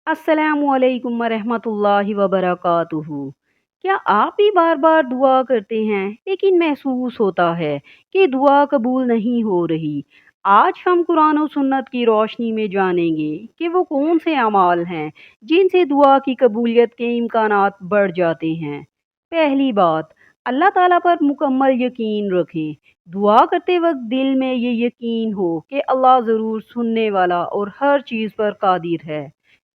السلام علیکم ورحمۃ اللہ وبرکاتہ۔ کیا آپ بھی بار بار دعا کرتے ہیں لیکن محسوس ہوتا ہے کہ دعا قبول نہیں ہو رہی؟ آج ہم قرآن و سنت کی روشنی میں جانیں گے کہ وہ کون سے اعمال ہیں جن سے دعا کی قبولیت کے امکانات بڑھ جاتے ہیں۔ پہلی بات، اللہ تعالیٰ پر مکمل یقین رکھیں۔ دعا کرتے وقت دل میں یہ یقین ہو کہ اللہ ضرور سننے والا اور ہر چیز پر قادر ہے۔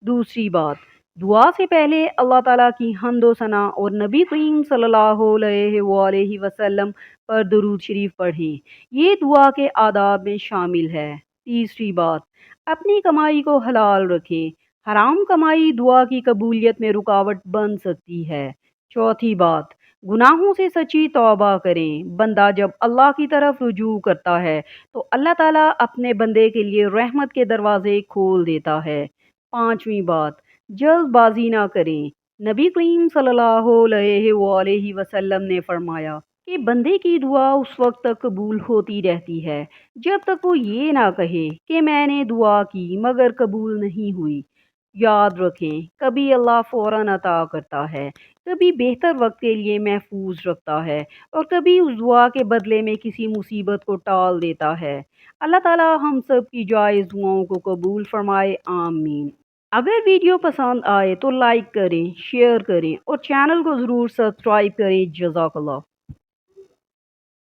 دوسری بات، دعا سے پہلے اللہ تعالیٰ کی حمد و ثنا اور نبی کریم صلی اللہ علیہ وآلہ وسلم پر درود شریف پڑھیں۔ یہ دعا کے آداب میں شامل ہے۔ تیسری بات، اپنی کمائی کو حلال رکھیں۔ حرام کمائی دعا کی قبولیت میں رکاوٹ بن سکتی ہے۔ چوتھی بات، گناہوں سے سچی توبہ کریں۔ بندہ جب اللہ کی طرف رجوع کرتا ہے تو اللہ تعالیٰ اپنے بندے کے لیے رحمت کے دروازے کھول دیتا ہے۔ پانچویں بات، جلد بازی نہ کریں۔ نبی کریم صلی اللہ علیہ وآلہ وسلم نے فرمایا کہ بندے کی دعا اس وقت تک قبول ہوتی رہتی ہے جب تک وہ یہ نہ کہے کہ میں نے دعا کی مگر قبول نہیں ہوئی۔ یاد رکھیں، کبھی اللہ فوراً عطا کرتا ہے، کبھی بہتر وقت کے لیے محفوظ رکھتا ہے، اور کبھی اس دعا کے بدلے میں کسی مصیبت کو ٹال دیتا ہے۔ اللہ تعالیٰ ہم سب کی جائز دعاؤں کو قبول فرمائے، آمین۔ اگر ویڈیو پسند آئے تو لائک کریں، شیئر کریں اور چینل کو ضرور سبسکرائب کریں۔ جزاک اللہ۔